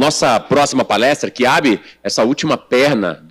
Nossa próxima palestra, que abre essa última perna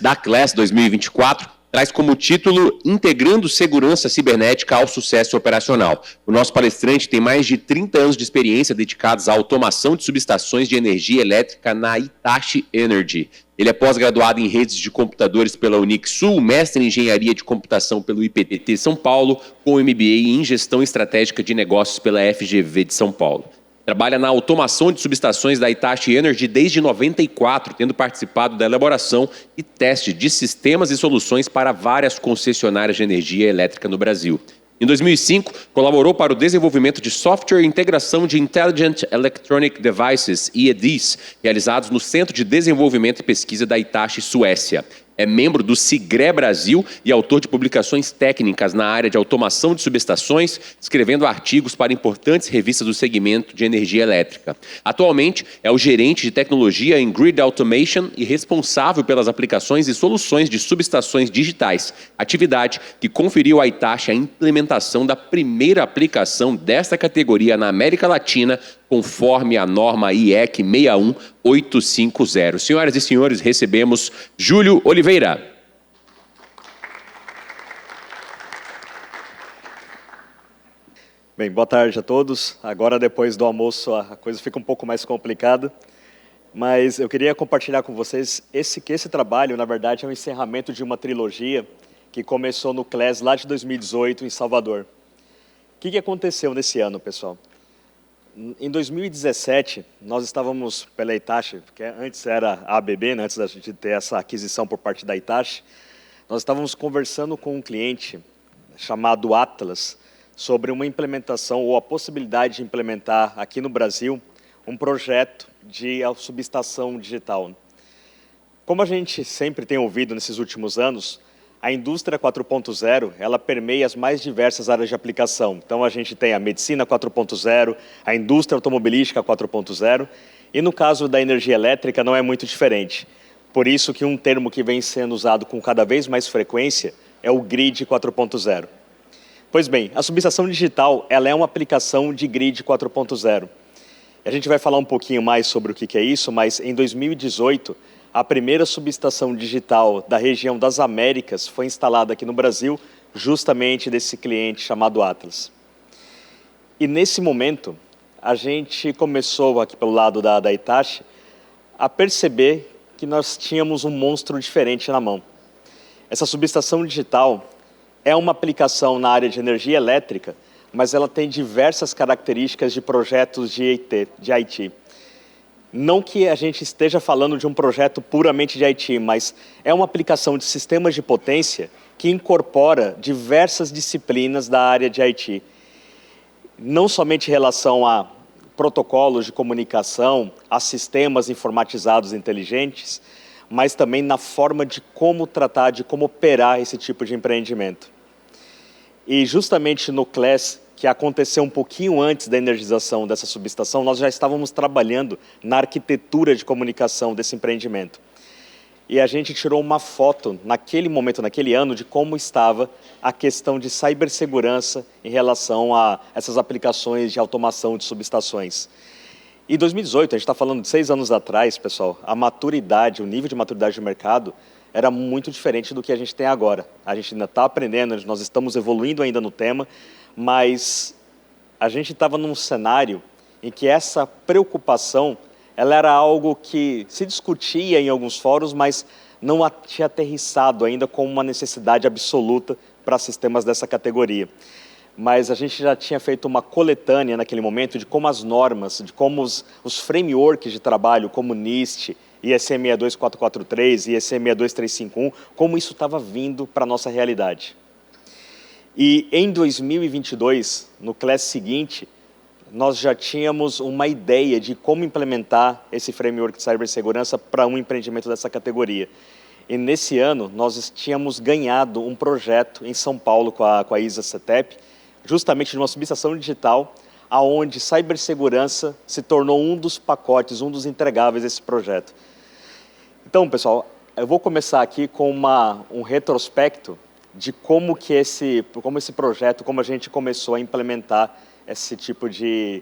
da Class 2024, traz como título Integrando Segurança Cibernética ao Sucesso Operacional. O nosso palestrante tem mais de 30 anos de experiência dedicados à automação de subestações de energia elétrica na Hitachi Energy. Ele é pós-graduado em redes de computadores pela Unixul, mestre em engenharia de computação pelo IPT São Paulo, com MBA em gestão estratégica de negócios pela FGV de São Paulo. Trabalha na automação de subestações da Hitachi Energy desde 94, tendo participado da elaboração e teste de sistemas e soluções para várias concessionárias de energia elétrica no Brasil. Em 2005, colaborou para o desenvolvimento de software e integração de Intelligent Electronic Devices, IEDs, realizados no Centro de Desenvolvimento e Pesquisa da Hitachi, Suécia. É membro do SIGRE Brasil e autor de publicações técnicas na área de automação de subestações, escrevendo artigos para importantes revistas do segmento de energia elétrica. Atualmente, é o gerente de tecnologia em Grid Automation e responsável pelas aplicações e soluções de subestações digitais, atividade que conferiu à Hitachi a implementação da primeira aplicação desta categoria na América Latina, conforme a norma IEC 61850. Senhoras e senhores, recebemos Júlio Oliveira. Bem, boa tarde a todos. Agora, depois do almoço, a coisa fica um pouco mais complicada, mas eu queria compartilhar com vocês que esse trabalho, na verdade, é um encerramento de uma trilogia que começou no CLES lá de 2018, em Salvador. O que aconteceu nesse ano, pessoal? Em 2017, nós estávamos pela Hitachi, que antes era a ABB, né, antes da gente ter essa aquisição por parte da Hitachi, nós estávamos conversando com um cliente chamado Atlas sobre uma implementação ou a possibilidade de implementar aqui no Brasil um projeto de subestação digital. Como a gente sempre tem ouvido nesses últimos anos, a indústria 4.0, ela permeia as mais diversas áreas de aplicação. Então, a gente tem a medicina 4.0, a indústria automobilística 4.0, e no caso da energia elétrica não é muito diferente. Por isso que um termo que vem sendo usado com cada vez mais frequência é o grid 4.0. Pois bem, a subestação digital, ela é uma aplicação de grid 4.0. A gente vai falar um pouquinho mais sobre o que é isso, mas em 2018, a primeira subestação digital da região das Américas foi instalada aqui no Brasil, justamente desse cliente chamado Atlas. E nesse momento, a gente começou aqui pelo lado da Hitachi a perceber que nós tínhamos um monstro diferente na mão. Essa subestação digital é uma aplicação na área de energia elétrica, mas ela tem diversas características de projetos de IT. Não que a gente esteja falando de um projeto puramente de IT, mas é uma aplicação de sistemas de potência que incorpora diversas disciplinas da área de IT. Não somente em relação a protocolos de comunicação, a sistemas informatizados inteligentes, mas também na forma de como tratar, de como operar esse tipo de empreendimento. E justamente no CLES, que aconteceu um pouquinho antes da energização dessa subestação, nós já estávamos trabalhando na arquitetura de comunicação desse empreendimento. E a gente tirou uma foto, naquele momento, naquele ano, de como estava a questão de cibersegurança em relação a essas aplicações de automação de subestações. Em 2018, a gente está falando de 6 anos atrás, pessoal, a maturidade, o nível de maturidade do mercado era muito diferente do que a gente tem agora. A gente ainda está aprendendo, nós estamos evoluindo ainda no tema, mas a gente estava num cenário em que essa preocupação ela era algo que se discutia em alguns fóruns, mas não tinha aterrissado ainda como uma necessidade absoluta para sistemas dessa categoria. Mas a gente já tinha feito uma coletânea naquele momento de como as normas, de como os frameworks de trabalho, como NIST, ISM 62443, ISM 62351, como isso estava vindo para a nossa realidade. E em 2022, no CLES seguinte, nós já tínhamos uma ideia de como implementar esse framework de cibersegurança para um empreendimento dessa categoria. E nesse ano, nós tínhamos ganhado um projeto em São Paulo com a ISA-CETEP, justamente de uma subestação digital, onde cibersegurança se tornou um dos pacotes, um dos entregáveis desse projeto. Então, pessoal, eu vou começar aqui com um retrospecto de como esse projeto, como a gente começou a implementar esse tipo de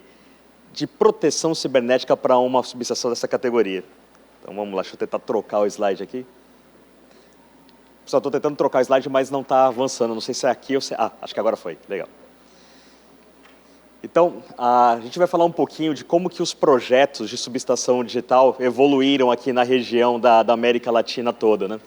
de proteção cibernética para uma subestação dessa categoria. Então vamos lá, deixa eu tentar trocar o slide aqui. Só estou tentando trocar o slide, mas não está avançando. Não sei se é aqui ou se... Ah, acho que agora foi. Legal. Então, a gente vai falar um pouquinho de como que os projetos de subestação digital evoluíram aqui na região da América Latina toda, né?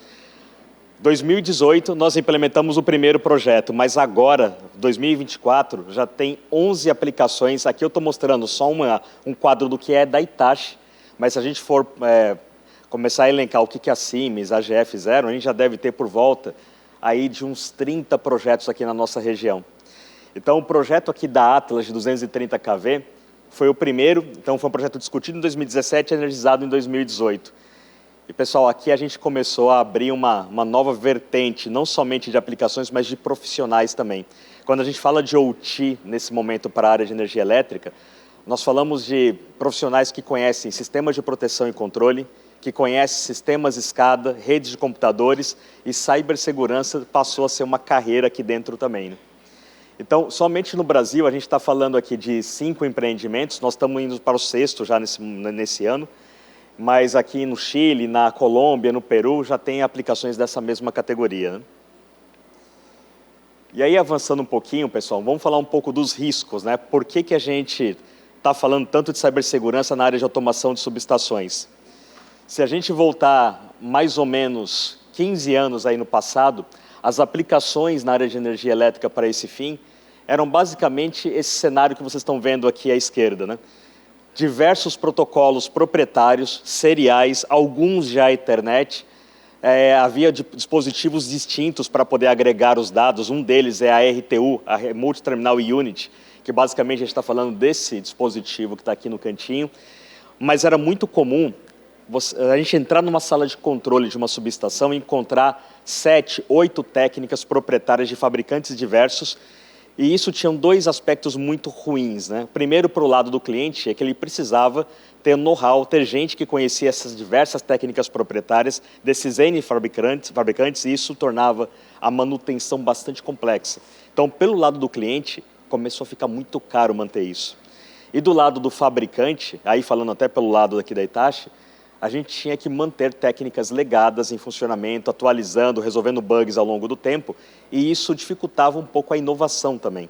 2018, nós implementamos o primeiro projeto, mas agora, 2024, já tem 11 aplicações. Aqui eu estou mostrando só um quadro do que é da Hitachi, mas se a gente for começar a elencar o que a Siemens, a AGF fizeram, a gente já deve ter por volta aí de uns 30 projetos aqui na nossa região. Então, o projeto aqui da Atlas de 230 kV foi o primeiro, então foi um projeto discutido em 2017 e energizado em 2018. E, pessoal, aqui a gente começou a abrir uma nova vertente, não somente de aplicações, mas de profissionais também. Quando a gente fala de OT, nesse momento, para a área de energia elétrica, nós falamos de profissionais que conhecem sistemas de proteção e controle, que conhecem sistemas SCADA, redes de computadores, e cibersegurança passou a ser uma carreira aqui dentro também, né? Então, somente no Brasil, a gente está falando aqui de 5 empreendimentos, nós estamos indo para o 6º já nesse ano, mas aqui no Chile, na Colômbia, no Peru, já tem aplicações dessa mesma categoria, né? E aí, avançando um pouquinho, pessoal, vamos falar um pouco dos riscos, né? Por que a gente está falando tanto de cibersegurança na área de automação de subestações? Se a gente voltar mais ou menos 15 anos aí no passado, as aplicações na área de energia elétrica para esse fim eram basicamente esse cenário que vocês estão vendo aqui à esquerda, né? Diversos protocolos proprietários, seriais, alguns já Ethernet. Havia dispositivos distintos para poder agregar os dados. Um deles é a RTU, a Remote Terminal Unit, que basicamente a gente está falando desse dispositivo que está aqui no cantinho. Mas era muito comum a gente entrar numa sala de controle de uma subestação e encontrar 7, 8 técnicas proprietárias de fabricantes diversos, e isso tinha 2 aspectos muito ruins, né? Primeiro, para o lado do cliente, é que ele precisava ter know-how, ter gente que conhecia essas diversas técnicas proprietárias desses N fabricantes, e isso tornava a manutenção bastante complexa. Então, pelo lado do cliente, começou a ficar muito caro manter isso. E do lado do fabricante, aí falando até pelo lado aqui da Hitachi, a gente tinha que manter técnicas legadas em funcionamento, atualizando, resolvendo bugs ao longo do tempo, e isso dificultava um pouco a inovação também.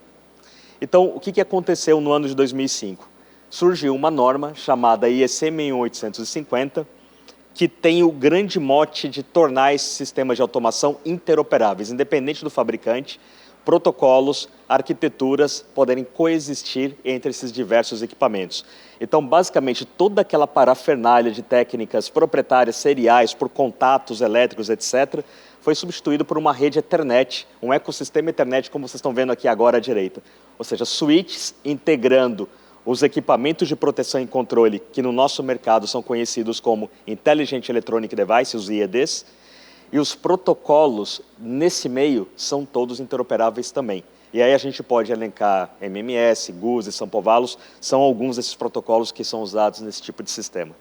Então, o que aconteceu no ano de 2005? Surgiu uma norma chamada IEC 61850, que tem o grande mote de tornar esses sistemas de automação interoperáveis, independente do fabricante, protocolos, arquiteturas poderem coexistir entre esses diversos equipamentos. Então, basicamente, toda aquela parafernália de técnicas proprietárias, seriais, por contatos elétricos, etc., foi substituído por uma rede Ethernet, um ecossistema Ethernet, como vocês estão vendo aqui agora à direita. Ou seja, switches integrando os equipamentos de proteção e controle, que no nosso mercado são conhecidos como Intelligent Electronic Devices, os IEDs, e os protocolos, nesse meio, são todos interoperáveis também. E aí a gente pode elencar MMS, GUS e Sampovalos, são alguns desses protocolos que são usados nesse tipo de sistema.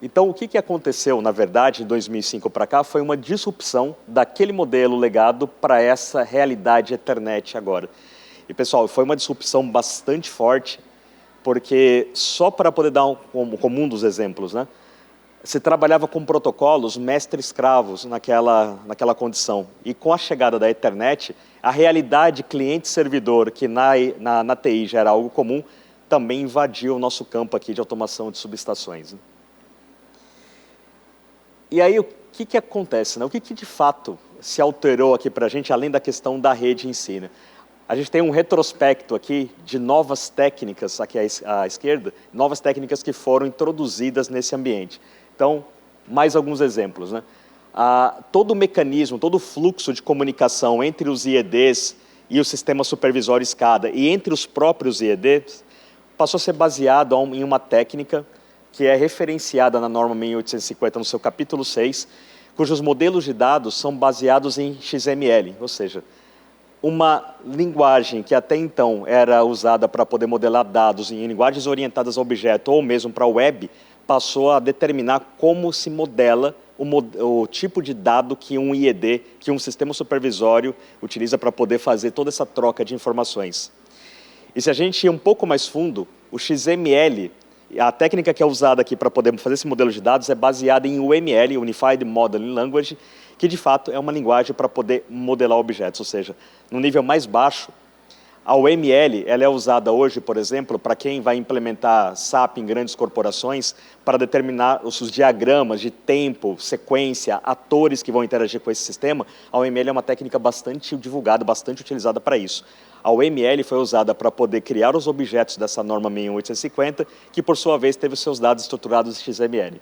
Então, o que aconteceu, na verdade, de 2005 para cá, foi uma disrupção daquele modelo legado para essa realidade Ethernet agora. E, pessoal, foi uma disrupção bastante forte, porque só para poder dar como um dos exemplos, né? Se trabalhava com protocolos mestre-escravos naquela condição. E com a chegada da Ethernet, a realidade cliente-servidor, que na TI já era algo comum, também invadiu o nosso campo aqui de automação de subestações, né? E aí, o que acontece, né? O que de fato se alterou aqui para a gente, além da questão da rede em si, né? A gente tem um retrospecto aqui de novas técnicas, aqui à esquerda, novas técnicas que foram introduzidas nesse ambiente. Então, mais alguns exemplos, né? Todo o mecanismo, todo o fluxo de comunicação entre os IEDs e o sistema supervisório SCADA e entre os próprios IEDs passou a ser baseado em uma técnica que é referenciada na norma 1850 no seu capítulo 6, cujos modelos de dados são baseados em XML, ou seja, uma linguagem que até então era usada para poder modelar dados em linguagens orientadas a objeto ou mesmo para a web, passou a determinar como se modela o tipo de dado que um IED, que um sistema supervisório utiliza para poder fazer toda essa troca de informações. E se a gente ir um pouco mais fundo, o XML, a técnica que é usada aqui para poder fazer esse modelo de dados é baseada em UML, Unified Modeling Language, que de fato é uma linguagem para poder modelar objetos, ou seja, no nível mais baixo, a UML ela é usada hoje, por exemplo, para quem vai implementar SAP em grandes corporações, para determinar os diagramas de tempo, sequência, atores que vão interagir com esse sistema. A UML é uma técnica bastante divulgada, bastante utilizada para isso. A UML foi usada para poder criar os objetos dessa norma 61850, que por sua vez teve os seus dados estruturados em XML.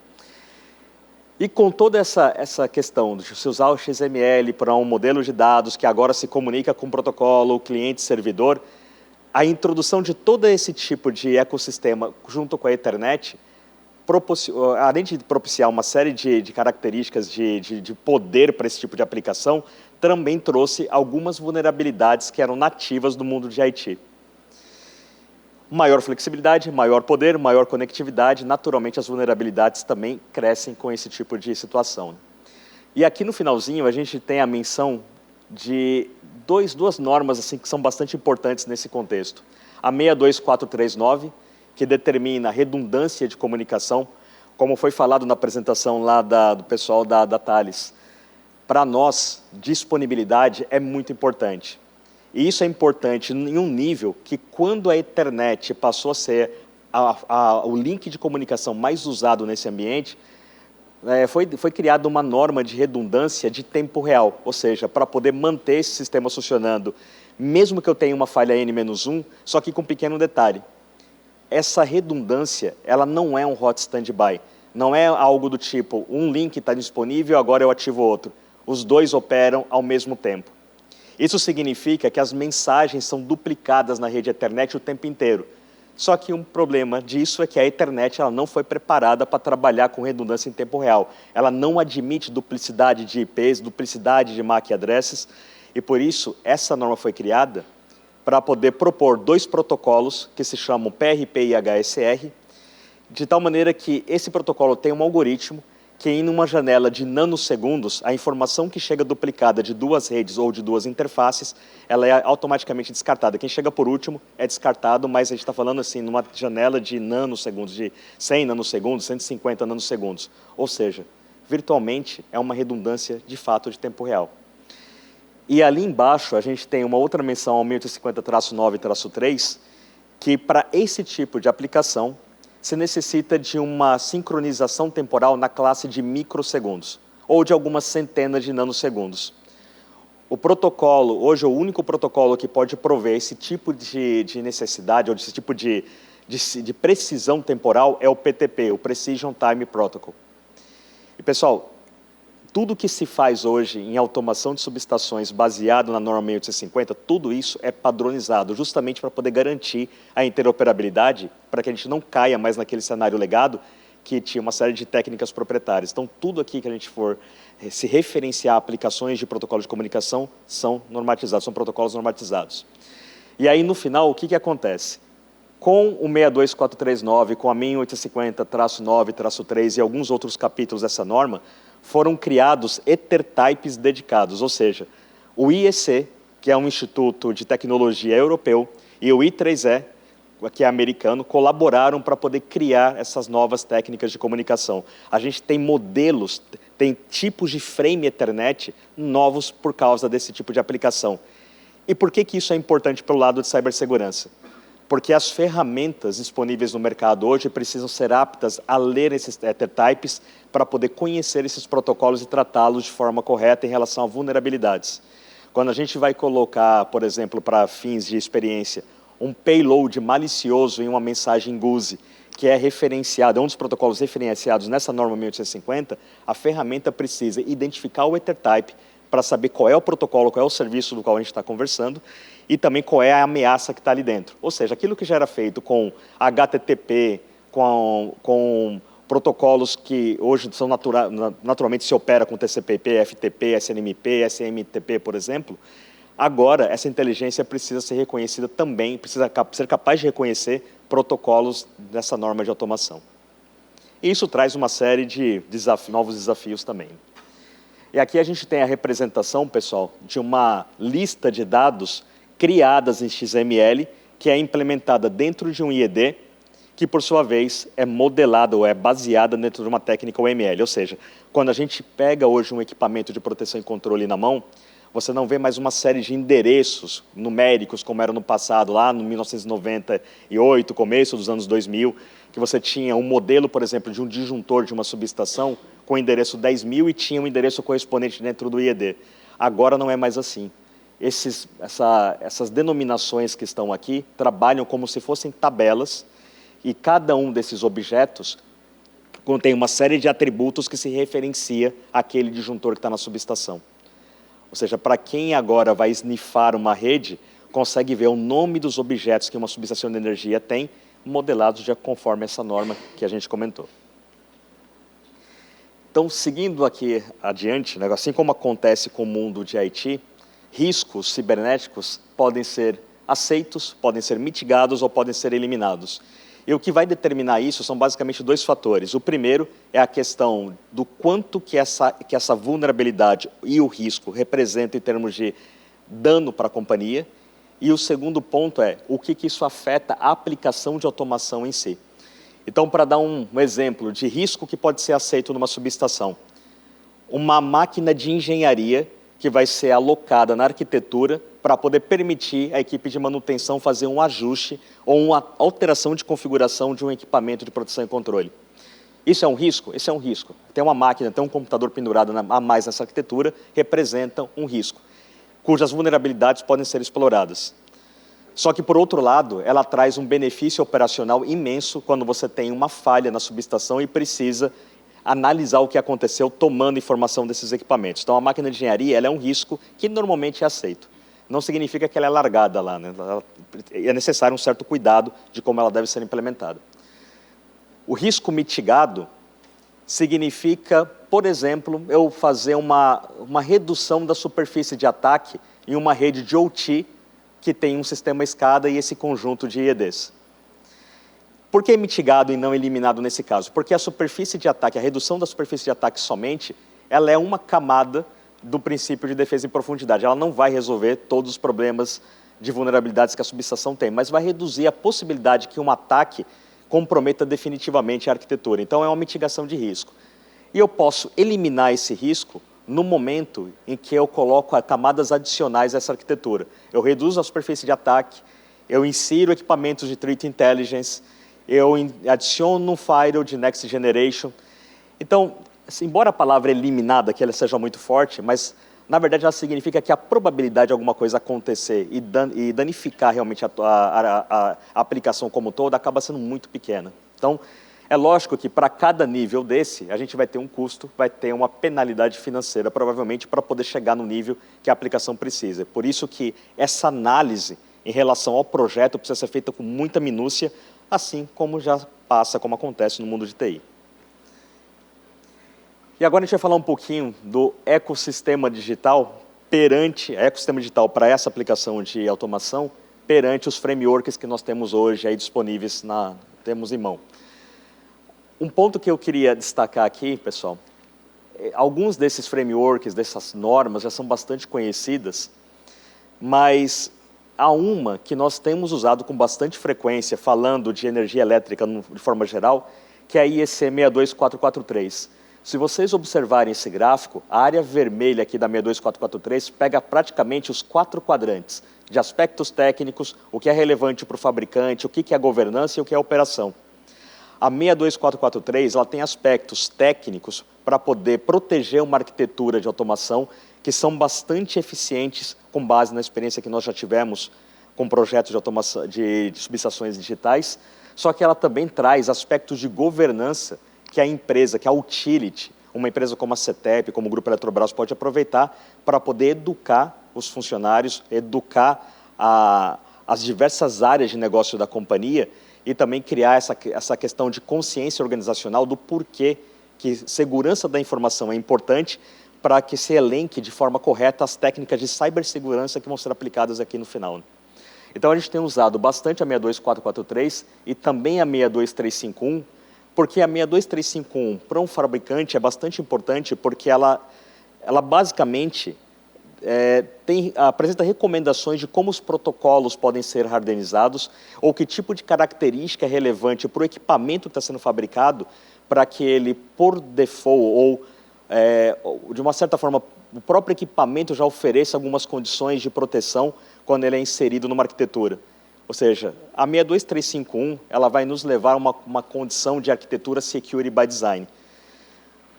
E com toda essa questão de se usar o XML para um modelo de dados que agora se comunica com o protocolo cliente-servidor, a introdução de todo esse tipo de ecossistema junto com a Ethernet, além de propiciar uma série de características de poder para esse tipo de aplicação, também trouxe algumas vulnerabilidades que eram nativas do mundo de IT. Maior flexibilidade, maior poder, maior conectividade, naturalmente as vulnerabilidades também crescem com esse tipo de situação. E aqui no finalzinho a gente tem a menção de duas normas assim, que são bastante importantes nesse contexto. A 62439, que determina a redundância de comunicação, como foi falado na apresentação lá do pessoal da Thales. Para nós, disponibilidade é muito importante. E isso é importante em um nível que, quando a Ethernet passou a ser o link de comunicação mais usado nesse ambiente, foi criada uma norma de redundância de tempo real, ou seja, para poder manter esse sistema funcionando, mesmo que eu tenha uma falha N-1, só que com um pequeno detalhe. Essa redundância, ela não é um hot standby, não é algo do tipo, um link está disponível, agora eu ativo outro. Os dois operam ao mesmo tempo. Isso significa que as mensagens são duplicadas na rede Ethernet o tempo inteiro. Só que um problema disso é que a Ethernet ela não foi preparada para trabalhar com redundância em tempo real. Ela não admite duplicidade de IPs, duplicidade de MAC addresses, e por isso essa norma foi criada para poder propor dois protocolos que se chamam PRP e HSR, de tal maneira que esse protocolo tem um algoritmo que em uma janela de nanosegundos, a informação que chega duplicada de duas redes ou de duas interfaces, ela é automaticamente descartada. Quem chega por último é descartado, mas a gente está falando assim, numa janela de nanosegundos, de 100 nanosegundos, 150 nanosegundos. Ou seja, virtualmente é uma redundância de fato de tempo real. E ali embaixo a gente tem uma outra menção ao 1850-9-3, que para esse tipo de aplicação, se necessita de uma sincronização temporal na classe de microsegundos, ou de algumas centenas de nanosegundos. O protocolo, hoje o único protocolo que pode prover esse tipo de necessidade, ou esse tipo de precisão temporal, é o PTP, o Precision Time Protocol. E pessoal, tudo que se faz hoje em automação de subestações baseado na norma 650, tudo isso é padronizado, justamente para poder garantir a interoperabilidade, para que a gente não caia mais naquele cenário legado que tinha uma série de técnicas proprietárias. Então, tudo aqui que a gente for se referenciar a aplicações de protocolos de comunicação são normatizados, são protocolos normatizados. E aí, no final, o que acontece? Com o 62439, com a 1850-9-3 e alguns outros capítulos dessa norma, foram criados Ethertypes dedicados, ou seja, o IEC, que é um instituto de tecnologia europeu, e o I3E, que é americano, colaboraram para poder criar essas novas técnicas de comunicação. A gente tem modelos, tem tipos de frame Ethernet novos por causa desse tipo de aplicação. E por que isso é importante pelo lado de cibersegurança? Porque as ferramentas disponíveis no mercado hoje precisam ser aptas a ler esses Ethertypes para poder conhecer esses protocolos e tratá-los de forma correta em relação a vulnerabilidades. Quando a gente vai colocar, por exemplo, para fins de experiência, um payload malicioso em uma mensagem GUSE, que é referenciado, é um dos protocolos referenciados nessa norma 1850, a ferramenta precisa identificar o Ethertype para saber qual é o protocolo, qual é o serviço do qual a gente está conversando, e também qual é a ameaça que está ali dentro. Ou seja, aquilo que já era feito com HTTP, com protocolos que hoje são naturalmente se opera com TCP/IP, FTP, SNMP, SMTP, por exemplo, agora essa inteligência precisa ser reconhecida também, precisa ser capaz de reconhecer protocolos dessa norma de automação. E isso traz uma série de novos desafios também. E aqui a gente tem a representação, pessoal, de uma lista de dados criadas em XML que é implementada dentro de um IED, que por sua vez é modelada ou é baseada dentro de uma técnica UML. Ou seja, quando a gente pega hoje um equipamento de proteção e controle na mão, você não vê mais uma série de endereços numéricos, como era no passado, lá no 1998, começo dos anos 2000, que você tinha um modelo, por exemplo, de um disjuntor de uma subestação com o endereço 10.000 e tinha um endereço correspondente dentro do IED. Agora não é mais assim. Essas denominações que estão aqui trabalham como se fossem tabelas e cada um desses objetos contém uma série de atributos que se referencia àquele disjuntor que está na subestação. Ou seja, para quem agora vai snifar uma rede, consegue ver o nome dos objetos que uma subestação de energia tem, modelados já conforme essa norma que a gente comentou. Então, seguindo aqui adiante, né, assim como acontece com o mundo de IT, riscos cibernéticos podem ser aceitos, podem ser mitigados ou podem ser eliminados. E o que vai determinar isso são basicamente dois fatores. O primeiro é a questão do quanto que essa vulnerabilidade e o risco representam em termos de dano para a companhia. E o segundo ponto é o que isso afeta a aplicação de automação em si. Então, para dar um exemplo de risco que pode ser aceito numa subestação, uma máquina de engenharia que vai ser alocada na arquitetura para poder permitir a equipe de manutenção fazer um ajuste ou uma alteração de configuração de um equipamento de proteção e controle. Isso é um risco? Esse é um risco. Ter uma máquina, ter um computador pendurado a mais nessa arquitetura representa um risco, cujas vulnerabilidades podem ser exploradas. Só que, por outro lado, ela traz um benefício operacional imenso quando você tem uma falha na subestação e precisa analisar o que aconteceu tomando informação desses equipamentos. Então, a máquina de engenharia ela é um risco que normalmente é aceito. Não significa que ela é largada lá, né? É necessário um certo cuidado de como ela deve ser implementada. O risco mitigado significa, por exemplo, eu fazer uma redução da superfície de ataque em uma rede de OT que tem um sistema SCADA e esse conjunto de IEDs. Por que mitigado e não eliminado nesse caso? Porque a superfície de ataque, a redução da superfície de ataque somente, ela é uma camada do princípio de defesa em profundidade. Ela não vai resolver todos os problemas de vulnerabilidades que a subestação tem, mas vai reduzir a possibilidade que um ataque comprometa definitivamente a arquitetura. Então, é uma mitigação de risco. E eu posso eliminar esse risco no momento em que eu coloco camadas adicionais a essa arquitetura. Eu reduzo a superfície de ataque, eu insiro equipamentos de Threat Intelligence, eu adiciono um firewall de Next Generation. Então, embora a palavra eliminada aqui ela seja muito forte, mas, na verdade, ela significa que a probabilidade de alguma coisa acontecer e danificar realmente a aplicação como toda acaba sendo muito pequena. Então, é lógico que para cada nível desse, a gente vai ter um custo, vai ter uma penalidade financeira, provavelmente, para poder chegar no nível que a aplicação precisa. Por isso que essa análise em relação ao projeto precisa ser feita com muita minúcia, assim como já passa, como acontece no mundo de TI. E agora a gente vai falar um pouquinho do ecossistema digital para essa aplicação de automação, perante os frameworks que nós temos hoje aí disponíveis, temos em mão. Um ponto que eu queria destacar aqui, pessoal, alguns desses frameworks, dessas normas já são bastante conhecidas, mas há uma que nós temos usado com bastante frequência, falando de energia elétrica de forma geral, que é a IEC 62443. Se vocês observarem esse gráfico, a área vermelha aqui da 62443 pega praticamente os 4 quadrantes de aspectos técnicos, o que é relevante para o fabricante, o que é governança e o que é operação. A 62443 ela tem aspectos técnicos para poder proteger uma arquitetura de automação que são bastante eficientes com base na experiência que nós já tivemos com projetos de automação de subestações digitais, só que ela também traz aspectos de governança que a empresa, que a utility, uma empresa como a CETEP, como o Grupo Eletrobras, pode aproveitar para poder educar os funcionários, educar as diversas áreas de negócio da companhia e também criar essa questão de consciência organizacional do porquê que segurança da informação é importante para que se elenque de forma correta as técnicas de cibersegurança que vão ser aplicadas aqui no final. Então, a gente tem usado bastante a 62443 e também a 62351, porque a 62351 para um fabricante é bastante importante porque ela basicamente apresenta recomendações de como os protocolos podem ser hardenizados ou que tipo de característica é relevante para o equipamento que está sendo fabricado para que ele, por default ou de uma certa forma, o próprio equipamento já ofereça algumas condições de proteção quando ele é inserido numa arquitetura. Ou seja, a 62351 ela vai nos levar a uma condição de arquitetura Security by Design.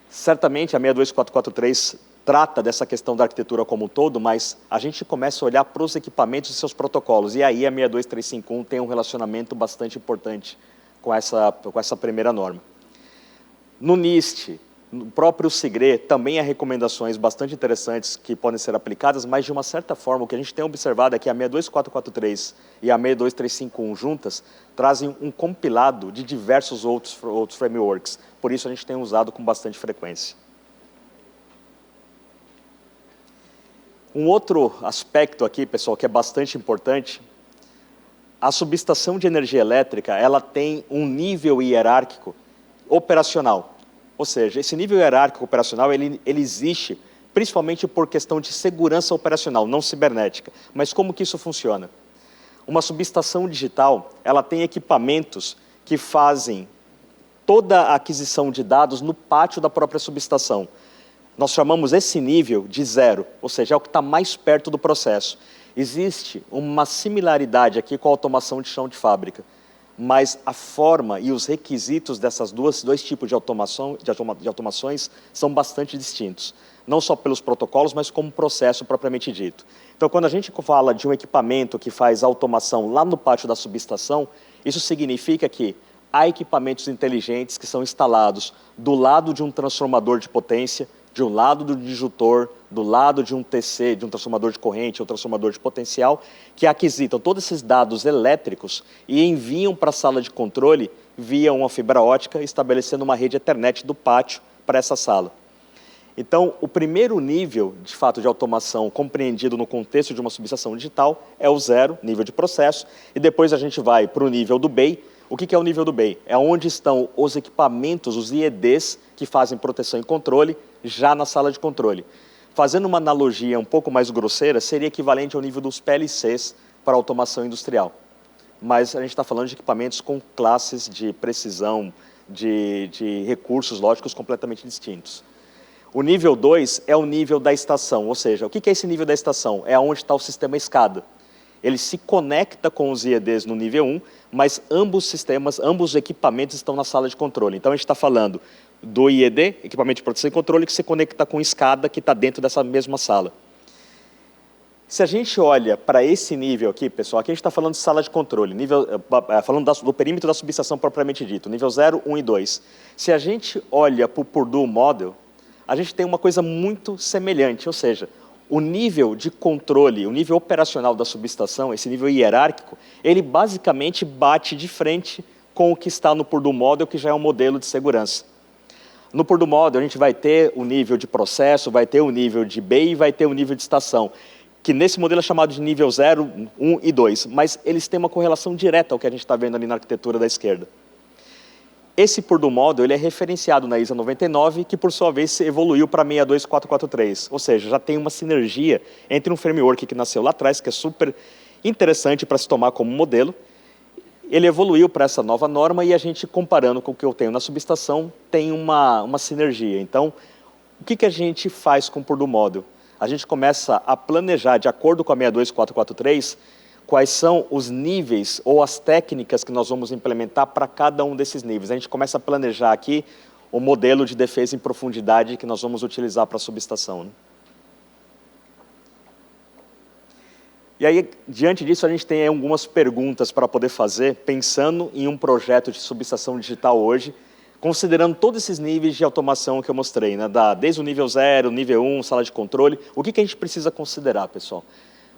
Certamente a 62443 trata dessa questão da arquitetura como um todo, mas a gente começa a olhar para os equipamentos e seus protocolos, e aí a 62351 tem um relacionamento bastante importante com essa primeira norma. No NIST, no próprio SIGRE, também há recomendações bastante interessantes que podem ser aplicadas, mas de uma certa forma, o que a gente tem observado é que a 62443 e a 62351 juntas trazem um compilado de diversos outros frameworks, por isso a gente tem usado com bastante frequência. Um outro aspecto aqui, pessoal, que é bastante importante, a subestação de energia elétrica, ela tem um nível hierárquico operacional. Ou seja, esse nível hierárquico operacional, ele existe principalmente por questão de segurança operacional, não cibernética. Mas como que isso funciona? Uma subestação digital, ela tem equipamentos que fazem toda a aquisição de dados no pátio da própria subestação. Nós chamamos esse nível de 0, ou seja, é o que está mais perto do processo. Existe uma similaridade aqui com a automação de chão de fábrica, mas a forma e os requisitos dessas dois tipos de automações são bastante distintos. Não só pelos protocolos, mas como processo propriamente dito. Então, quando a gente fala de um equipamento que faz automação lá no pátio da subestação, isso significa que há equipamentos inteligentes que são instalados do lado de um transformador de potência, de um lado do disjuntor, do lado de um TC, de um transformador de corrente ou transformador de potencial, que aquisitam todos esses dados elétricos e enviam para a sala de controle via uma fibra ótica, estabelecendo uma rede Ethernet do pátio para essa sala. Então, o primeiro nível, de fato, de automação compreendido no contexto de uma subestação digital é o 0, nível de processo, e depois a gente vai para o nível do BEI. O que é o nível do BEI? É onde estão os equipamentos, os IEDs, que fazem proteção e controle, já na sala de controle. Fazendo uma analogia um pouco mais grosseira, seria equivalente ao nível dos PLCs para automação industrial. Mas a gente está falando de equipamentos com classes de precisão, de recursos lógicos completamente distintos. O nível 2 é o nível da estação, ou seja, o que é esse nível da estação? É onde está o sistema escada. Ele se conecta com os IEDs no nível 1, mas ambos os equipamentos estão na sala de controle. Então a gente está falando do IED, equipamento de proteção e controle, que se conecta com escada que está dentro dessa mesma sala. Se a gente olha para esse nível aqui, pessoal, aqui a gente está falando de sala de controle, falando do perímetro da subestação propriamente dito, nível 0, 1 e 2. Se a gente olha para o Purdue Model, a gente tem uma coisa muito semelhante, ou seja, o nível de controle, o nível operacional da subestação, esse nível hierárquico, ele basicamente bate de frente com o que está no Purdue Model, que já é um modelo de segurança. No Purdue Model, a gente vai ter o nível de processo, vai ter o nível de BEI e vai ter o nível de estação, que nesse modelo é chamado de nível 0, 1 e 2, mas eles têm uma correlação direta ao que a gente está vendo ali na arquitetura da esquerda. Esse Purdue Model ele é referenciado na ISA 99, que por sua vez evoluiu para 62443, ou seja, já tem uma sinergia entre um framework que nasceu lá atrás, que é super interessante para se tomar como modelo. Ele evoluiu para essa nova norma e a gente, comparando com o que eu tenho na subestação, tem uma sinergia. Então, o que a gente faz com o Purdue Model? A gente começa a planejar, de acordo com a 62443, quais são os níveis ou as técnicas que nós vamos implementar para cada um desses níveis. A gente começa a planejar aqui o modelo de defesa em profundidade que nós vamos utilizar para a subestação, né? E aí, diante disso, a gente tem algumas perguntas para poder fazer, pensando em um projeto de subestação digital hoje, considerando todos esses níveis de automação que eu mostrei, né? Desde o nível 0, nível 1, sala de controle. O que a gente precisa considerar, pessoal?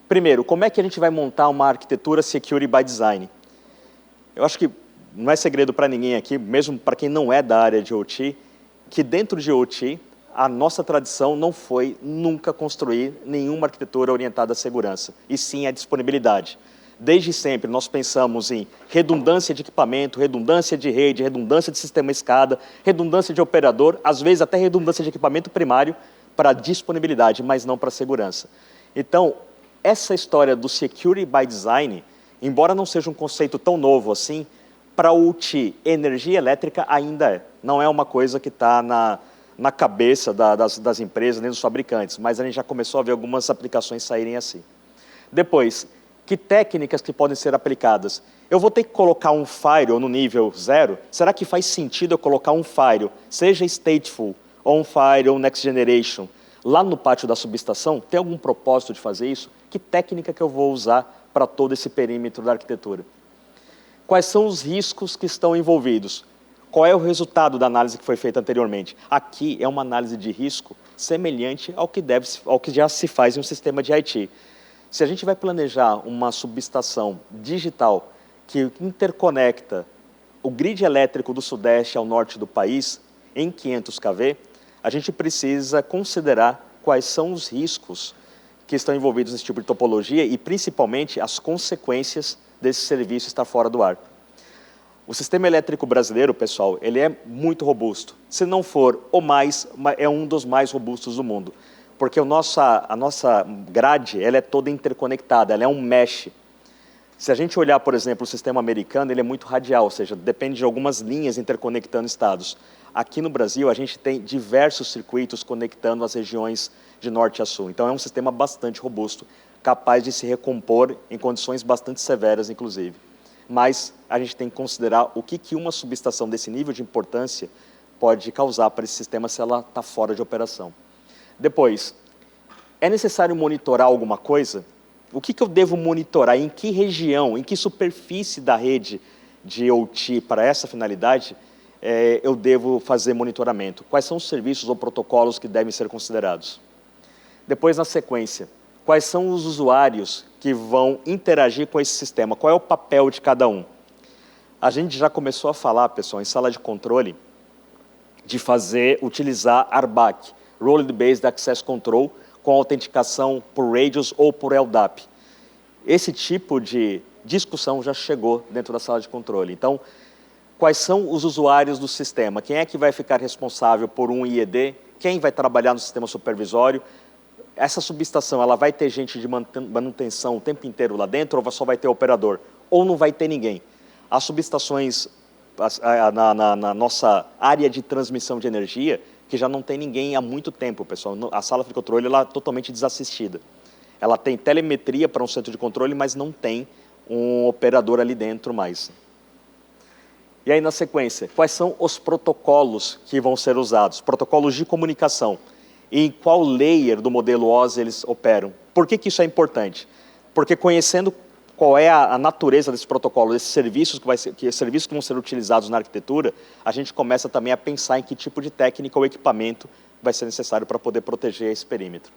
Primeiro, como é que a gente vai montar uma arquitetura Security by Design? Eu acho que não é segredo para ninguém aqui, mesmo para quem não é da área de OT, que dentro de OT, a nossa tradição não foi nunca construir nenhuma arquitetura orientada à segurança, e sim à disponibilidade. Desde sempre, nós pensamos em redundância de equipamento, redundância de rede, redundância de sistema escada, redundância de operador, às vezes até redundância de equipamento primário, para disponibilidade, mas não para segurança. Então, essa história do Security by Design, embora não seja um conceito tão novo assim, para o UTI, energia elétrica ainda é. Não é uma coisa que está na cabeça das empresas, nem dos fabricantes, mas a gente já começou a ver algumas aplicações saírem assim. Depois, que técnicas que podem ser aplicadas? Eu vou ter que colocar um firewall no nível 0? Será que faz sentido eu colocar um firewall, seja stateful ou um firewall next generation, lá no pátio da subestação? Tem algum propósito de fazer isso? Que técnica que eu vou usar para todo esse perímetro da arquitetura? Quais são os riscos que estão envolvidos? Qual é o resultado da análise que foi feita anteriormente? Aqui é uma análise de risco semelhante ao que já se faz em um sistema de IT. Se a gente vai planejar uma subestação digital que interconecta o grid elétrico do sudeste ao norte do país, em 500 kV, a gente precisa considerar quais são os riscos que estão envolvidos nesse tipo de topologia e, principalmente, as consequências desse serviço estar fora do ar. O sistema elétrico brasileiro, pessoal, ele é muito robusto. Se não for o mais, é um dos mais robustos do mundo. Porque a nossa grade ela é toda interconectada, ela é um mesh. Se a gente olhar, por exemplo, o sistema americano, ele é muito radial, ou seja, depende de algumas linhas interconectando estados. Aqui no Brasil, a gente tem diversos circuitos conectando as regiões de norte a sul. Então, é um sistema bastante robusto, capaz de se recompor em condições bastante severas, inclusive. Mas a gente tem que considerar o que uma subestação desse nível de importância pode causar para esse sistema se ela está fora de operação. Depois, é necessário monitorar alguma coisa? O que eu devo monitorar? Em que região, em que superfície da rede de OT para essa finalidade eu devo fazer monitoramento? Quais são os serviços ou protocolos que devem ser considerados? Depois, na sequência, quais são os usuários que vão interagir com esse sistema? Qual é o papel de cada um? A gente já começou a falar, pessoal, em sala de controle, de utilizar RBAC, Role Based Access Control, com autenticação por radios ou por LDAP. Esse tipo de discussão já chegou dentro da sala de controle. Então, quais são os usuários do sistema? Quem é que vai ficar responsável por um IED? Quem vai trabalhar no sistema supervisório? Essa subestação, ela vai ter gente de manutenção o tempo inteiro lá dentro ou só vai ter operador? Ou não vai ter ninguém? As subestações na nossa área de transmissão de energia, que já não tem ninguém há muito tempo, pessoal. A sala de controle ela é totalmente desassistida. Ela tem telemetria para um centro de controle, mas não tem um operador ali dentro mais. E aí, na sequência, quais são os protocolos que vão ser usados? Protocolos de comunicação. E em qual layer do modelo OSI eles operam? Por que isso é importante? Porque conhecendo qual é a natureza desse protocolo, desses serviços serviços que vão ser utilizados na arquitetura, a gente começa também a pensar em que tipo de técnica ou equipamento vai ser necessário para poder proteger esse perímetro.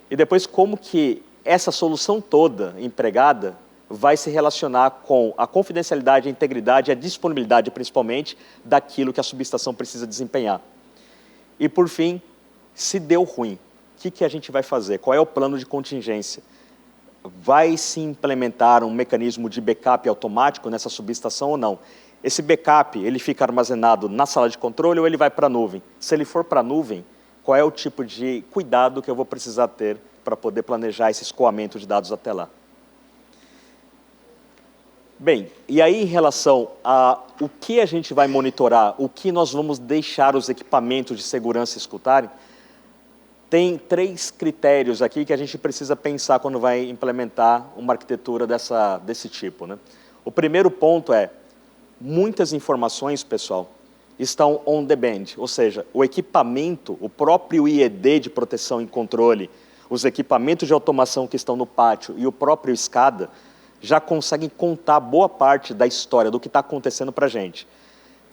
E depois, como que essa solução toda empregada vai se relacionar com a confidencialidade, a integridade e a disponibilidade, principalmente, daquilo que a subestação precisa desempenhar. E, por fim, se deu ruim, o que a gente vai fazer? Qual é o plano de contingência? Vai se implementar um mecanismo de backup automático nessa subestação ou não? Esse backup, ele fica armazenado na sala de controle ou ele vai para a nuvem? Se ele for para a nuvem, qual é o tipo de cuidado que eu vou precisar ter para poder planejar esse escoamento de dados até lá? Bem, e aí em relação a o que a gente vai monitorar, o que nós vamos deixar os equipamentos de segurança escutarem, tem 3 critérios aqui que a gente precisa pensar quando vai implementar uma arquitetura desse tipo, né? O primeiro ponto é, muitas informações, pessoal, estão on demand, ou seja, o equipamento, o próprio IED de proteção e controle, os equipamentos de automação que estão no pátio e o próprio SCADA já conseguem contar boa parte da história do que está acontecendo para a gente.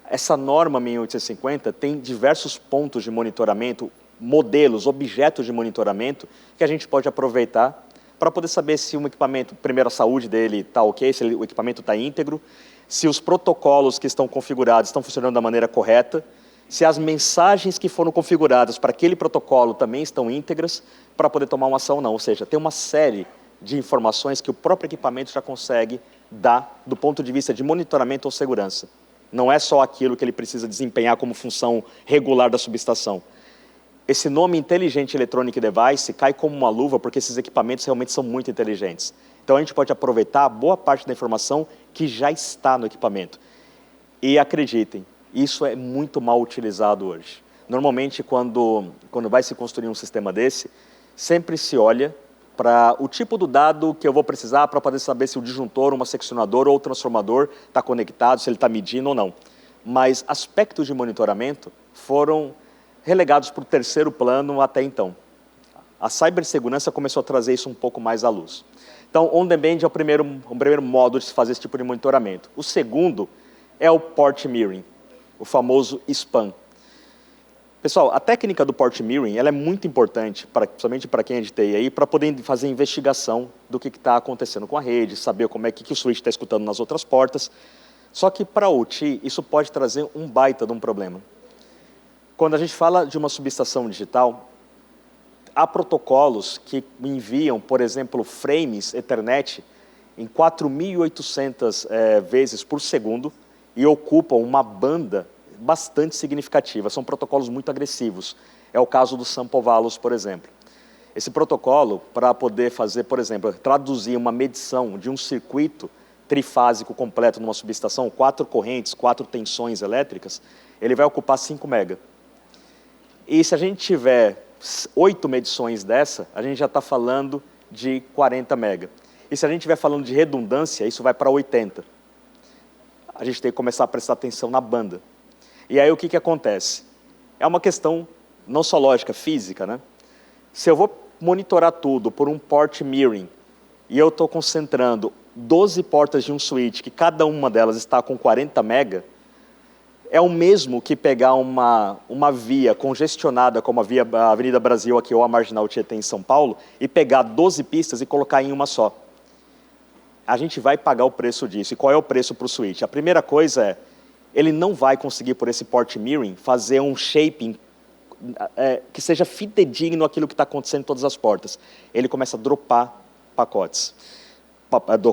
Essa norma 1850 tem diversos pontos de monitoramento, modelos, objetos de monitoramento que a gente pode aproveitar para poder saber se um equipamento, primeiro a saúde dele está ok, se o equipamento está íntegro, se os protocolos que estão configurados estão funcionando da maneira correta, se as mensagens que foram configuradas para aquele protocolo também estão íntegras, para poder tomar uma ação ou não. Ou seja, tem uma série de informações que o próprio equipamento já consegue dar do ponto de vista de monitoramento ou segurança. Não é só aquilo que ele precisa desempenhar como função regular da subestação. esse nome Intelligent Electronic Device cai como uma luva porque esses equipamentos realmente são muito inteligentes. Então a gente pode aproveitar boa parte da informação que já está no equipamento. E acreditem, isso é muito mal utilizado hoje. Normalmente, quando vai se construir um sistema desse, sempre se olha para o tipo do dado que eu vou precisar para poder saber se o disjuntor, uma seccionador ou o transformador está conectado, se ele está medindo ou não. Mas aspectos de monitoramento foram relegados para o terceiro plano até então. A cibersegurança começou a trazer isso um pouco mais à luz. Então, on-demand é o primeiro modo de se fazer esse tipo de monitoramento. O segundo é o port mirroring, o famoso SPAN. Pessoal, a técnica do port mirroring ela é muito importante, principalmente para quem é de TI, aí, para poder fazer investigação do que está acontecendo com a rede, saber como é que o switch está escutando nas outras portas. Só que para o OT, isso pode trazer um baita de um problema. Quando a gente fala de uma subestação digital, há protocolos que enviam, por exemplo, frames Ethernet em 4.800 vezes por segundo e ocupam uma banda bastante significativa. São protocolos muito agressivos. É o caso do Sample Values, por exemplo. Esse protocolo, para poder fazer, por exemplo, traduzir uma medição de um circuito trifásico completo numa subestação, 4 correntes, 4 tensões elétricas, ele vai ocupar 5 mega. E se a gente tiver 8 medições dessa, a gente já está falando de 40 mega. E se a gente estiver falando de redundância, isso vai para 80. A gente tem que começar a prestar atenção na banda. E aí o que acontece? É uma questão não só lógica, física, né? Se eu vou monitorar tudo por um port mirroring e eu estou concentrando 12 portas de um switch, que cada uma delas está com 40 mega, é o mesmo que pegar uma via congestionada, como a Avenida Brasil aqui ou a Marginal Tietê em São Paulo, e pegar 12 pistas e colocar em uma só. A gente vai pagar o preço disso. E qual é o preço para o switch? A primeira coisa é, ele não vai conseguir, por esse port mirroring, fazer um shaping que seja fidedigno àquilo que está acontecendo em todas as portas. Ele começa a dropar pacotes,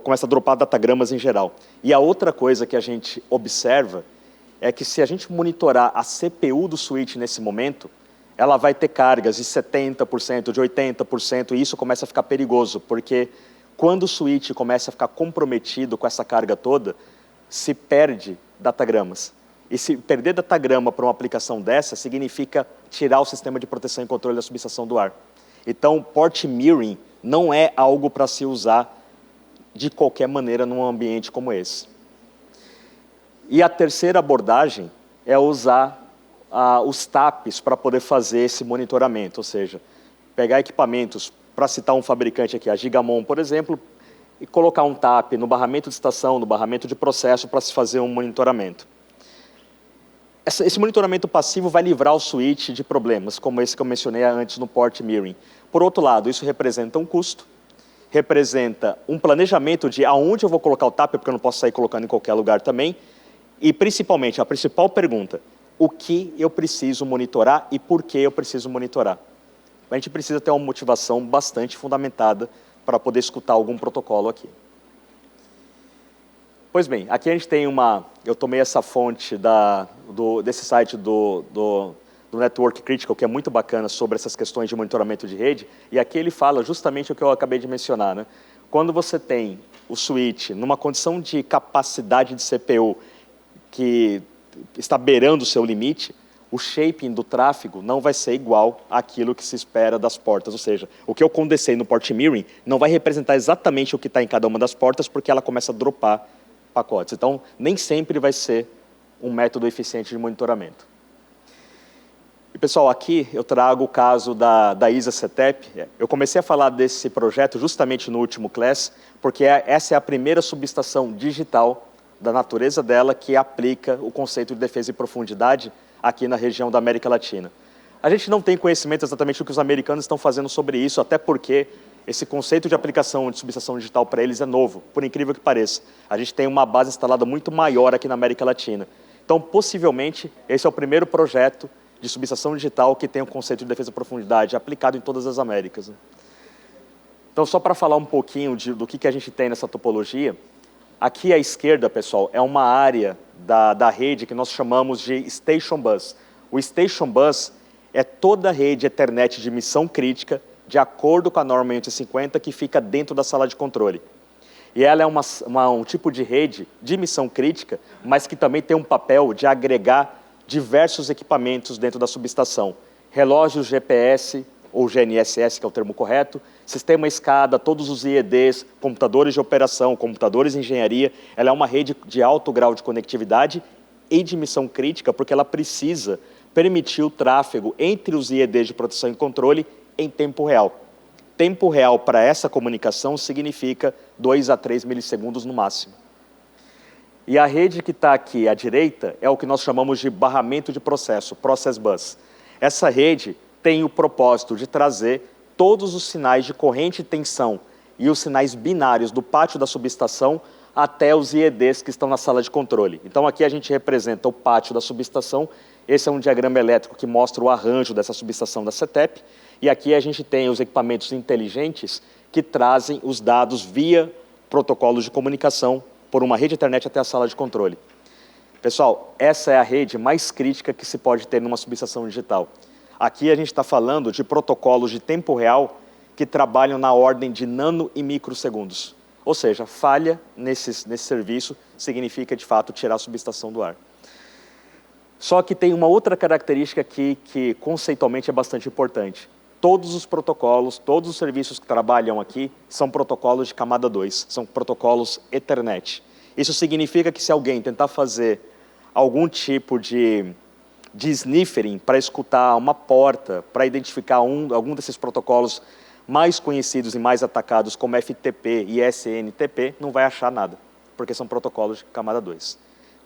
começa a dropar datagramas em geral. E a outra coisa que a gente observa é que se a gente monitorar a CPU do switch nesse momento, ela vai ter cargas de 70%, de 80%, e isso começa a ficar perigoso, porque quando o switch começa a ficar comprometido com essa carga toda, se perde datagramas. E se perder datagrama para uma aplicação dessa, significa tirar o sistema de proteção e controle da subestação do ar. Então, port mirroring não é algo para se usar de qualquer maneira num ambiente como esse. E a terceira abordagem é usar os TAPs para poder fazer esse monitoramento, ou seja, pegar equipamentos, para citar um fabricante aqui, a Gigamon, por exemplo, e colocar um TAP no barramento de estação, no barramento de processo, para se fazer um monitoramento. Esse monitoramento passivo vai livrar o switch de problemas, como esse que eu mencionei antes no port mirroring. Por outro lado, isso representa um custo, representa um planejamento de aonde eu vou colocar o TAP, porque eu não posso sair colocando em qualquer lugar também, e principalmente, a principal pergunta, o que eu preciso monitorar e por que eu preciso monitorar? A gente precisa ter uma motivação bastante fundamentada para poder escutar algum protocolo aqui. Pois bem, aqui a gente tem eu tomei essa fonte desse site do Network Critical, que é muito bacana sobre essas questões de monitoramento de rede, e aqui ele fala justamente o que eu acabei de mencionar, né? Quando você tem o switch numa condição de capacidade de CPU que está beirando o seu limite, o shaping do tráfego não vai ser igual àquilo que se espera das portas. Ou seja, o que eu condensei no port mirroring não vai representar exatamente o que está em cada uma das portas, porque ela começa a dropar pacotes. Então, nem sempre vai ser um método eficiente de monitoramento. E, pessoal, aqui eu trago o caso da ISA CETEP. Eu comecei a falar desse projeto justamente no último class, porque essa é a primeira subestação digital da natureza dela que aplica o conceito de defesa em profundidade aqui na região da América Latina. A gente não tem conhecimento exatamente do que os americanos estão fazendo sobre isso, até porque esse conceito de aplicação de subestação digital para eles é novo, por incrível que pareça. A gente tem uma base instalada muito maior aqui na América Latina. Então, possivelmente, esse é o primeiro projeto de subestação digital que tem o conceito de defesa em profundidade aplicado em todas as Américas. Então, só para falar um pouquinho do que a gente tem nessa topologia, aqui à esquerda, pessoal, é uma área da rede que nós chamamos de Station Bus. O Station Bus é toda a rede Ethernet de missão crítica, de acordo com a norma 850, que fica dentro da sala de controle. E ela é um tipo de rede de missão crítica, mas que também tem um papel de agregar diversos equipamentos dentro da subestação. Relógios GPS, ou GNSS, que é o termo correto, sistema SCADA, todos os IEDs, computadores de operação, computadores de engenharia. Ela é uma rede de alto grau de conectividade e de missão crítica, porque ela precisa permitir o tráfego entre os IEDs de proteção e controle em tempo real. Tempo real para essa comunicação significa 2 a 3 milissegundos no máximo. E a rede que está aqui à direita é o que nós chamamos de barramento de processo, Process Bus. Essa rede tem o propósito de trazer todos os sinais de corrente e tensão e os sinais binários do pátio da subestação até os IEDs que estão na sala de controle. Então aqui a gente representa o pátio da subestação. Esse é um diagrama elétrico que mostra o arranjo dessa subestação da CETEP. E aqui a gente tem os equipamentos inteligentes que trazem os dados via protocolos de comunicação por uma rede Ethernet até a sala de controle. Pessoal, essa é a rede mais crítica que se pode ter numa subestação digital. Aqui a gente está falando de protocolos de tempo real que trabalham na ordem de nano e microsegundos. Ou seja, falha nesse serviço significa, de fato, tirar a subestação do ar. Só que tem uma outra característica aqui que conceitualmente é bastante importante. Todos os protocolos, todos os serviços que trabalham aqui são protocolos de camada 2, são protocolos Ethernet. Isso significa que se alguém tentar fazer algum tipo de sniffing para escutar uma porta, para identificar algum desses protocolos mais conhecidos e mais atacados como FTP e SNTP, não vai achar nada, porque são protocolos de camada 2.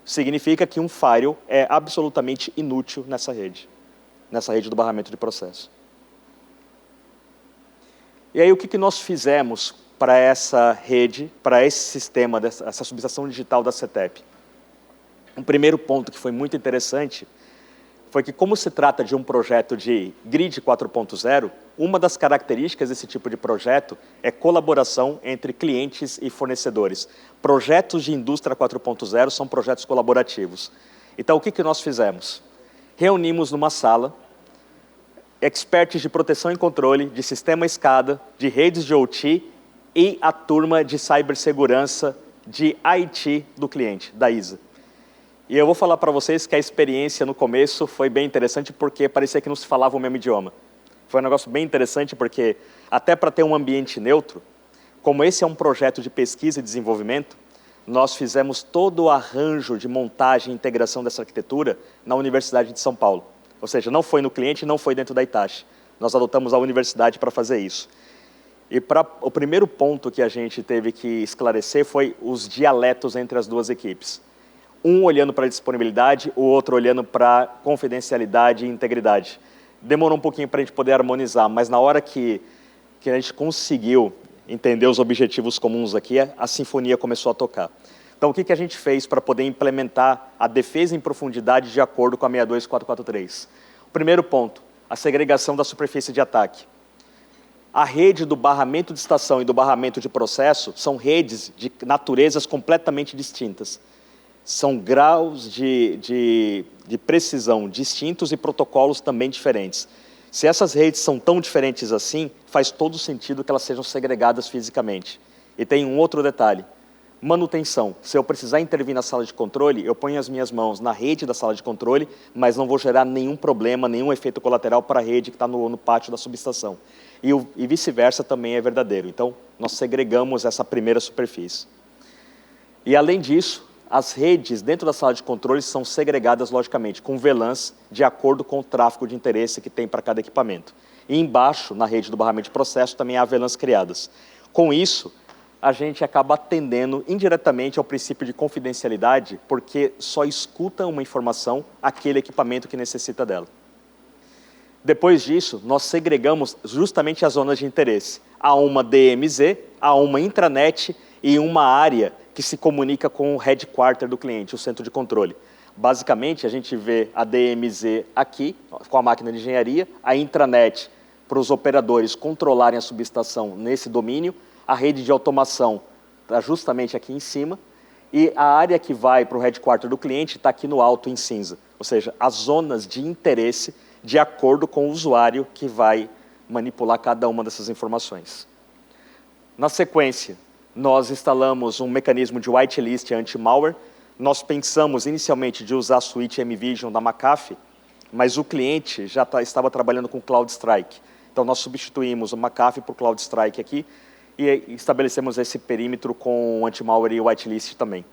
Significa que um firewall é absolutamente inútil nessa rede do barramento de processo. E aí o que nós fizemos para essa rede, para esse sistema, essa subestação digital da CETEP? Um primeiro ponto que foi muito interessante foi que, como se trata de um projeto de Grid 4.0, uma das características desse tipo de projeto é colaboração entre clientes e fornecedores. Projetos de indústria 4.0 são projetos colaborativos. Então, o que nós fizemos? Reunimos numa sala experts de proteção e controle, de sistema SCADA, de redes de OT e a turma de cibersegurança de IT do cliente, da ISA. E eu vou falar para vocês que a experiência no começo foi bem interessante porque parecia que não se falava o mesmo idioma. Foi um negócio bem interessante porque, até para ter um ambiente neutro, como esse é um projeto de pesquisa e desenvolvimento, nós fizemos todo o arranjo de montagem e integração dessa arquitetura na Universidade de São Paulo. Ou seja, não foi no cliente, não foi dentro da Hitachi. Nós adotamos a universidade para fazer isso. E o primeiro ponto que a gente teve que esclarecer foi os dialetos entre as duas equipes. Um olhando para a disponibilidade, o outro olhando para confidencialidade e integridade. Demorou um pouquinho para a gente poder harmonizar, mas na hora que a gente conseguiu entender os objetivos comuns aqui, a sinfonia começou a tocar. Então, o que a gente fez para poder implementar a defesa em profundidade de acordo com a 62443? O primeiro ponto, a segregação da superfície de ataque. A rede do barramento de estação e do barramento de processo são redes de naturezas completamente distintas. São graus de precisão distintos e protocolos também diferentes. Se essas redes são tão diferentes assim, faz todo sentido que elas sejam segregadas fisicamente. E tem um outro detalhe. Manutenção. Se eu precisar intervir na sala de controle, eu ponho as minhas mãos na rede da sala de controle, mas não vou gerar nenhum problema, nenhum efeito colateral para a rede que está no pátio da subestação. E vice-versa também é verdadeiro. Então, nós segregamos essa primeira superfície. E, além disso, as redes dentro da sala de controle são segregadas, logicamente, com VLANs de acordo com o tráfego de interesse que tem para cada equipamento. E embaixo, na rede do barramento de processo, também há VLANs criadas. Com isso, a gente acaba atendendo indiretamente ao princípio de confidencialidade, porque só escuta uma informação aquele equipamento que necessita dela. Depois disso, nós segregamos justamente as zonas de interesse. Há uma DMZ, há uma intranet e uma área que se comunica com o headquarter do cliente, o centro de controle. Basicamente, a gente vê a DMZ aqui, com a máquina de engenharia, a intranet para os operadores controlarem a subestação nesse domínio, a rede de automação está justamente aqui em cima, e a área que vai para o headquarter do cliente está aqui no alto em cinza. Ou seja, as zonas de interesse de acordo com o usuário que vai manipular cada uma dessas informações. Na sequência, nós instalamos um mecanismo de whitelist anti-malware. Nós pensamos inicialmente de usar a suíte MVision da McAfee, mas o cliente já estava trabalhando com CloudStrike. Então, nós substituímos o McAfee por CloudStrike aqui e estabelecemos esse perímetro com anti-malware e whitelist também.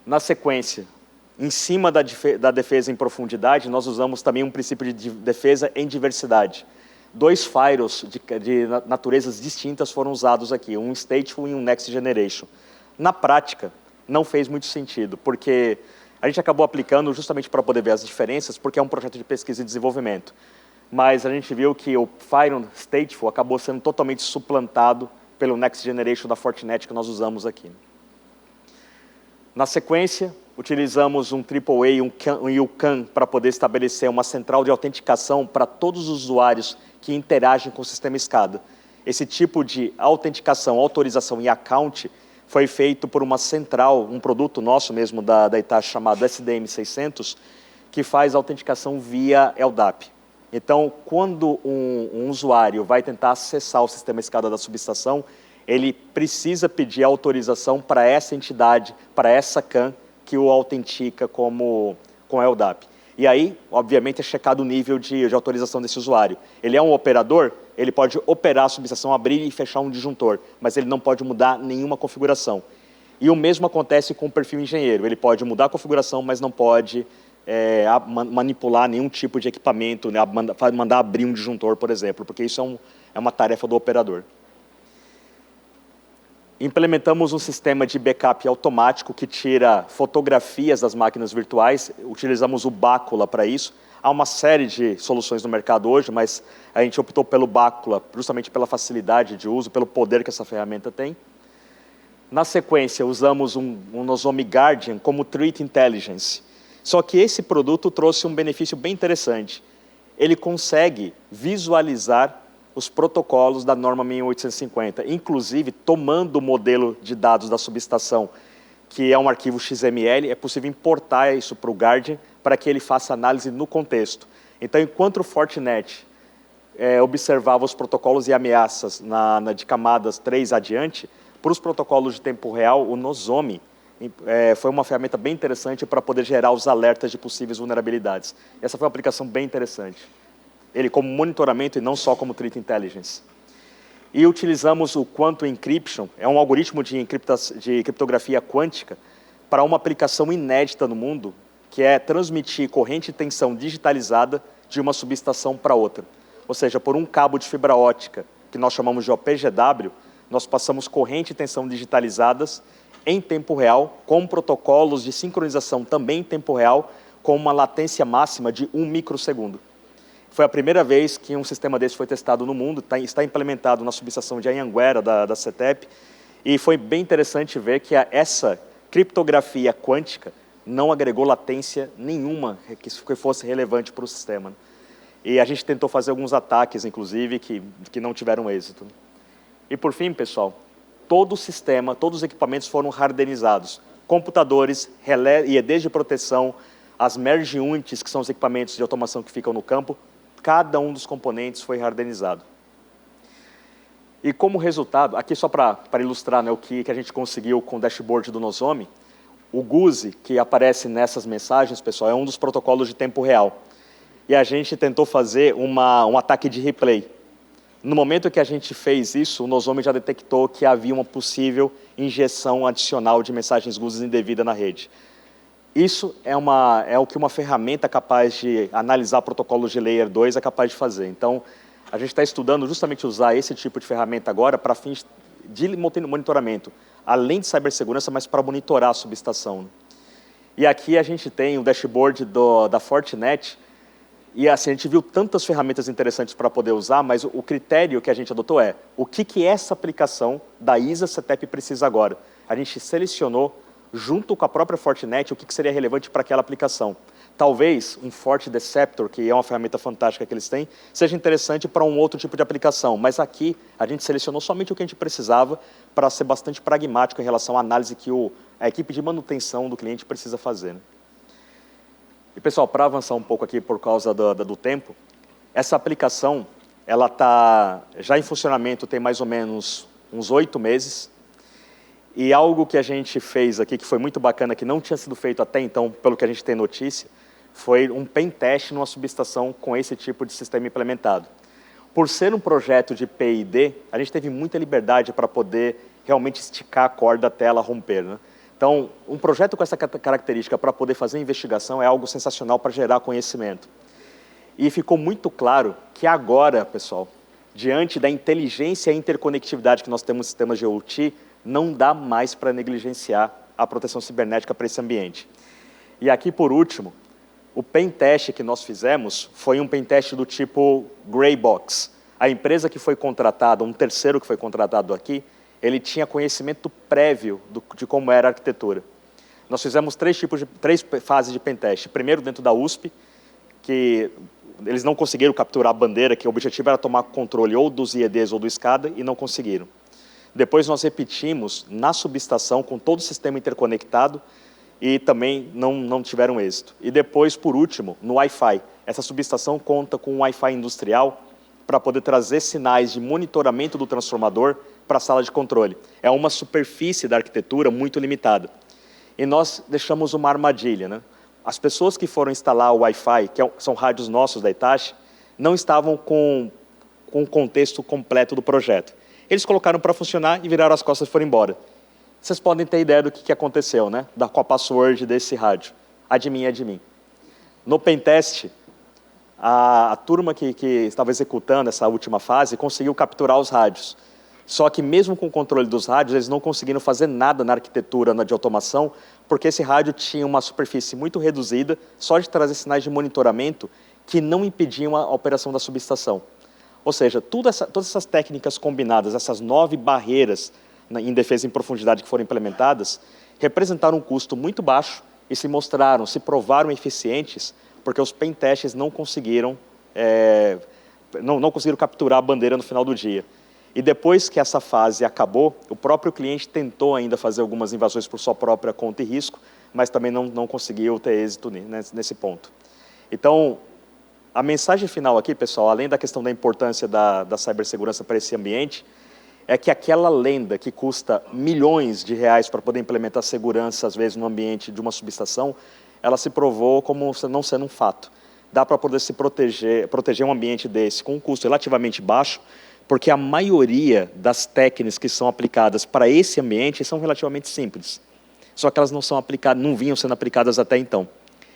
Na sequência, em cima da defesa em profundidade, nós usamos também um princípio de defesa em diversidade. 2 firewalls de naturezas distintas foram usados aqui, um Stateful e um Next Generation. Na prática, não fez muito sentido, porque a gente acabou aplicando justamente para poder ver as diferenças, porque é um projeto de pesquisa e desenvolvimento. Mas a gente viu que o Firewall Stateful acabou sendo totalmente suplantado pelo Next Generation da Fortinet que nós usamos aqui. Na sequência, utilizamos um AAA e um UCAN para poder estabelecer uma central de autenticação para todos os usuários que interagem com o sistema SCADA. Esse tipo de autenticação, autorização e account foi feito por uma central, um produto nosso mesmo da Hitachi chamado SDM600, que faz autenticação via LDAP. Então, quando um usuário vai tentar acessar o sistema SCADA da subestação, ele precisa pedir autorização para essa entidade, para essa CAN, que o autentica com LDAP. E aí, obviamente, é checado o nível de autorização desse usuário. Ele é um operador, ele pode operar a subestação, abrir e fechar um disjuntor, mas ele não pode mudar nenhuma configuração. E o mesmo acontece com o perfil engenheiro. Ele pode mudar a configuração, mas não pode manipular nenhum tipo de equipamento, né, mandar abrir um disjuntor, por exemplo, porque isso é uma tarefa do operador. Implementamos um sistema de backup automático que tira fotografias das máquinas virtuais, utilizamos o Bacula para isso. Há uma série de soluções no mercado hoje, mas a gente optou pelo Bacula justamente pela facilidade de uso, pelo poder que essa ferramenta tem. Na sequência, usamos um Nozomi Guardian como Threat Intelligence. Só que esse produto trouxe um benefício bem interessante. Ele consegue visualizar os protocolos da norma 6850, inclusive tomando o modelo de dados da subestação, que é um arquivo XML, é possível importar isso para o Guardian para que ele faça análise no contexto. Então, enquanto o Fortinet observava os protocolos e ameaças de camadas 3 adiante, para os protocolos de tempo real, o Nozomi foi uma ferramenta bem interessante para poder gerar os alertas de possíveis vulnerabilidades. Essa foi uma aplicação bem interessante. Ele como monitoramento e não só como Threat Intelligence. E utilizamos o Quantum Encryption, é um algoritmo de criptografia quântica para uma aplicação inédita no mundo, que é transmitir corrente e tensão digitalizada de uma subestação para outra. Ou seja, por um cabo de fibra ótica, que nós chamamos de OPGW, nós passamos corrente e tensão digitalizadas em tempo real, com protocolos de sincronização também em tempo real, com uma latência máxima de 1 microsegundo. Foi a primeira vez que um sistema desse foi testado no mundo, está implementado na subestação de Anhanguera, da CETEP, e foi bem interessante ver que essa criptografia quântica não agregou latência nenhuma que fosse relevante para o sistema. E a gente tentou fazer alguns ataques, inclusive, que não tiveram êxito. E por fim, pessoal, todo o sistema, todos os equipamentos foram hardenizados. Computadores, relé e EDs de proteção, as merge units, que são os equipamentos de automação que ficam no campo, cada um dos componentes foi hardenizado. E como resultado, aqui só para ilustrar, né, o que a gente conseguiu com o dashboard do Nozomi, o GUSI, que aparece nessas mensagens, pessoal, é um dos protocolos de tempo real. E a gente tentou fazer um ataque de replay. No momento que a gente fez isso, o Nozomi já detectou que havia uma possível injeção adicional de mensagens GUSI indevida na rede. Isso é o que uma ferramenta capaz de analisar protocolos de Layer 2 é capaz de fazer. Então, a gente está estudando justamente usar esse tipo de ferramenta agora para fins de monitoramento, além de cibersegurança, mas para monitorar a subestação. E aqui a gente tem o dashboard da Fortinet, e assim, a gente viu tantas ferramentas interessantes para poder usar, mas o critério que a gente adotou é o que essa aplicação da ISA CETEP precisa agora. A gente selecionou, junto com a própria Fortinet, o que seria relevante para aquela aplicação. Talvez um FortiDeceptor, que é uma ferramenta fantástica que eles têm, seja interessante para um outro tipo de aplicação, mas aqui a gente selecionou somente o que a gente precisava para ser bastante pragmático em relação à análise que a equipe de manutenção do cliente precisa fazer. E, pessoal, para avançar um pouco aqui por causa do tempo, essa aplicação, ela está já em funcionamento tem mais ou menos uns 8 meses. E algo que a gente fez aqui, que foi muito bacana, que não tinha sido feito até então, pelo que a gente tem notícia, foi um pen teste numa subestação com esse tipo de sistema implementado. Por ser um projeto de P&D, a gente teve muita liberdade para poder realmente esticar a corda até ela romper, né? Então, um projeto com essa característica para poder fazer investigação é algo sensacional para gerar conhecimento. E ficou muito claro que agora, pessoal, diante da inteligência e interconectividade que nós temos nos sistemas de IoT, não dá mais para negligenciar a proteção cibernética para esse ambiente. E aqui, por último, o pen teste que nós fizemos foi um pen teste do tipo Grey Box. A empresa que foi contratada, um terceiro que foi contratado aqui, ele tinha conhecimento prévio de como era a arquitetura. Nós fizemos três fases de pen teste. Primeiro, dentro da USP, que eles não conseguiram capturar a bandeira, que o objetivo era tomar controle ou dos IEDs ou do SCADA, e não conseguiram. Depois nós repetimos na subestação, com todo o sistema interconectado, e também não tiveram êxito. E depois, por último, no Wi-Fi. Essa subestação conta com um Wi-Fi industrial para poder trazer sinais de monitoramento do transformador para a sala de controle. É uma superfície da arquitetura muito limitada. E nós deixamos uma armadilha, né? As pessoas que foram instalar o Wi-Fi, que são rádios nossos da Hitachi, não estavam com o contexto completo do projeto. Eles colocaram para funcionar e viraram as costas e foram embora. Vocês podem ter ideia do que aconteceu, né? Com a password desse rádio. Admin. No pentest, a turma que estava executando essa última fase conseguiu capturar os rádios. Só que mesmo com o controle dos rádios, eles não conseguiram fazer nada na arquitetura de automação, porque esse rádio tinha uma superfície muito reduzida, só de trazer sinais de monitoramento que não impediam a operação da subestação. Ou seja, todas essas técnicas combinadas, essas 9 barreiras em defesa em profundidade que foram implementadas, representaram um custo muito baixo e se provaram eficientes, porque os pen testes não conseguiram capturar a bandeira no final do dia. E depois que essa fase acabou, o próprio cliente tentou ainda fazer algumas invasões por sua própria conta e risco, mas também não conseguiu ter êxito nesse ponto. Então, a mensagem final aqui, pessoal, além da questão da importância da cibersegurança para esse ambiente, é que aquela lenda que custa milhões de reais para poder implementar segurança, às vezes, no ambiente de uma subestação, ela se provou como não sendo um fato. Dá para poder se proteger um ambiente desse com um custo relativamente baixo, porque a maioria das técnicas que são aplicadas para esse ambiente são relativamente simples. Só que elas não vinham sendo aplicadas até então.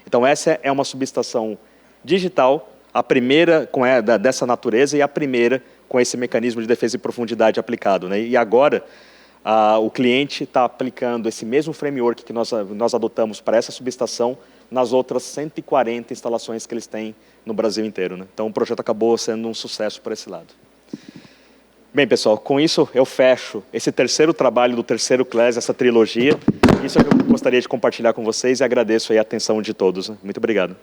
Então, essa é uma subestação digital, a primeira dessa natureza e a primeira com esse mecanismo de defesa em profundidade aplicado, né? E agora, o cliente está aplicando esse mesmo framework que nós adotamos para essa subestação nas outras 140 instalações que eles têm no Brasil inteiro, né? Então, o projeto acabou sendo um sucesso por esse lado. Bem, pessoal, com isso eu fecho esse terceiro trabalho do terceiro class, essa trilogia. Isso é o que eu gostaria de compartilhar com vocês e agradeço aí a atenção de todos, né? Muito obrigado.